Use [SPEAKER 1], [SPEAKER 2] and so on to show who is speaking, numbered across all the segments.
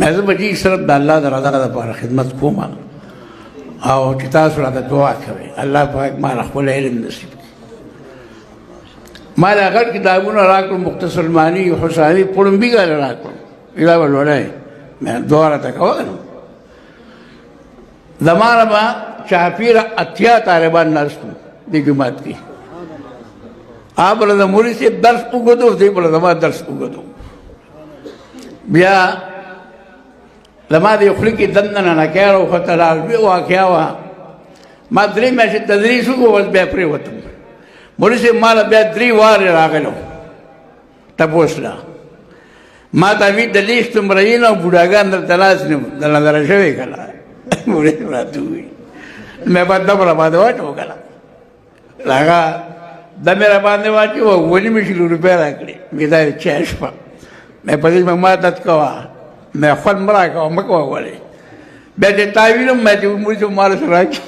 [SPEAKER 1] مې زه بچي صرف د الله د رضا لپاره خدمت کوم او چې تاسو راته دعا کوئ الله پاک ما خپل علم نصیب کړي. ما له هغه کتابونه راکړل مختصر المعانی حسانی پړمبي ګاله راکړل ایلا ولوړی مې دعا راته کوله. زمانه به چاپیره اتیا طالبان ناستو دې جومات کې بله د مولوي صاحب درس وګدو دی بله زما درس وګدو. بیا زما د یو خولې کې دننه ننکۍ راوخته لوی واقعه وه. ما 3 میاشتې تدریس وکړو اوس بیا پرېوتم. مولوي صاحب ما له بیا 3 وارې راغلو تپوس له ما ته وي د لیست مرین او بوډاګان درته ناست نه د نظره شوې که نه مولوي صاحب راته ووایي مې به دم راباندې واچو که نه هغه دا مې راباندې واچو 2,000,000 روپۍ راکړې مې دا چا شپه مې په دې ما عادت کوه مې خوند مه راکوه مه کوه ولې بیا چې تا وینم مې چې مولوي صاحب ما سره راکړي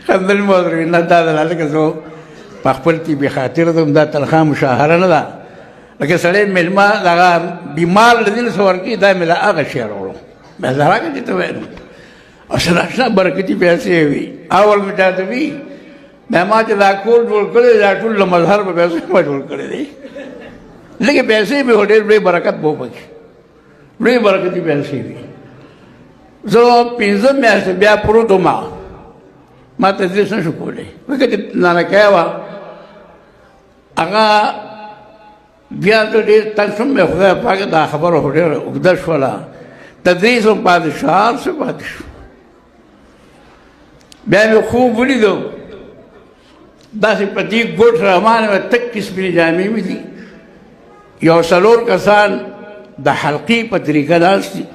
[SPEAKER 1] خندل مې ورته وویل نه دا د هلکه زه په خپل طبي خاطر ځم دا تنخوا مشاهره نه ده لکه سړی مېلمه دغه بیمار له دې نه څه ورکوي دا مې له هغه شی راوړو مې زه راکړه چې ته ویل او سراشنا برکتي پیسې وي اول مې چاته وي مې ما چې دا کور جوړ کړی دا ټول له مظهر په پیسې ما جوړ کړی دی لکه پیسې مې خو ډېر لوی برکت به وپکې لوی برکتي پیسې وي. زه 5 میاشتې بیا پروت وم ما تدریس نه شو کولی ځکه چې نانکۍ وه هغه بیا ته ډېر تنګ شوم مې خدای پاک دا خبره خو ډېره اوږده شوله تدریس هم پاتې شو هر څه پاتې شو. بیا مې خوب ولیدو داسې په دې ګوټ رحمان مې تکې سپینې جامې مې دي یو 4 کسان د حلقې په طریقه ناست دي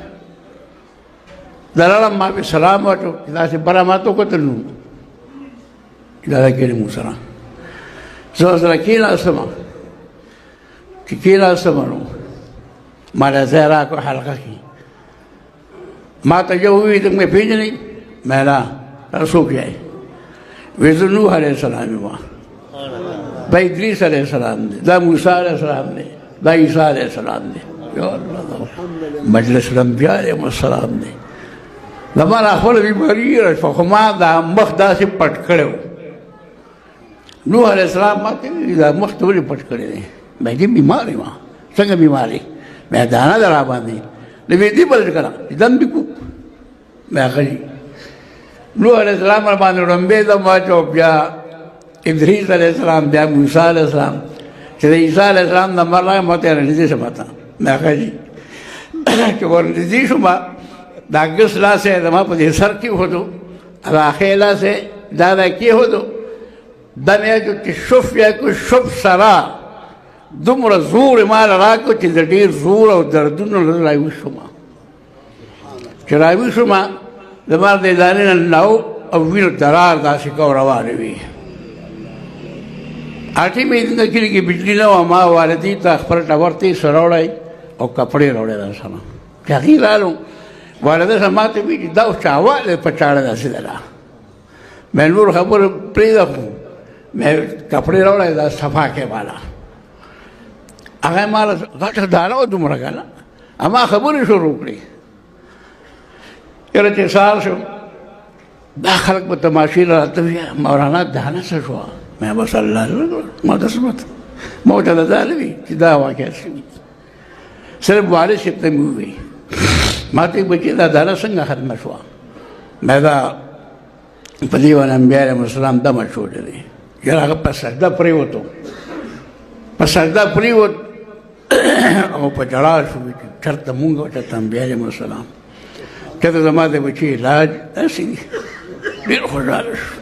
[SPEAKER 1] دراړم ما پې سلام واچو چې داسې بره ما ته وکتل نو دا کېږي مو سره زه ورسره کېناستم چې کېناستم نو ما له ځای راکړو حلقه کې ما ته یو وویل ته مې پېژنئ مې نه دا څوک یې وایي زه نوح علیه السلام یم دا ادریس علیه السلام دی دا موسی علیه السلام دی دا عیسی علیه السلام دی یا الله مجلس الانبیاء علیهم السلام دی زما له خپله بیماري راشوه خو ما دا مخ داسې پټ کړی و. نوح علیه السلام ما ته ویل دا مخ ته ولې پټ کړی دی مې دې بیمار یم څنګه بیمار یې مې دانه ده راباندې نو ویې دې بل که نه دم دې کو مې هغه نوح علیه السلام راباندې ړومبې دم واچو بیا ادریس علیه السلام بیا موسی علیه السلام چې د عیسی علیه السلام نمبر راغی ما ته یې رانږدې شم ته مې هغه جي چې ورنږدې شوم دا ګس لاس یې زما په دې سر کېښودو هغه ښی لاس یې دا کېښودو دم یې وچو چې شف یې کړو شف سره دومره زور یې ما له راکړو چې د ډېر زور او دردونو نه راویښ شوم. چې راویښ شوم زما د دانې نه ناو او وینو درار داسې کو روانې وي. اټې مې د کلي کې بجلي نه وه ما والدې ته خپل ټبر تېز راوړی او کپړې راوړی در سره چې هغې رالو والده سره ما ته وایي چې دا اوس چاوالی په چاړه داسې ده لا مې نور خبره پرېږده خو مې کپړې راوړی دا صفا کې بالا هغه ما له غټه دانه وه دومره که نه اما خبرې شروع کړې کله چې سهار شو دا خلک به تماشې راته وي مولانا دانه څه شوه مې بس الله ما ته څه پته ما ورته دا نه وي چې دا واقعه شوي صرف والد صاحب ته مې ووایي ما ته بچې دا دانه څنګه ختمه شوه مې دا په دې باندې انبیا علیهم السلام دمه اچولی دی یاره هغه په سجده پرېوتو په سجده پرېوت او په ژړا شو چې چېرته مونږ او چېرته انبیا علیهم السلام چېرته زما د بچې علاج داسې دي ډېر خوشحاله شو.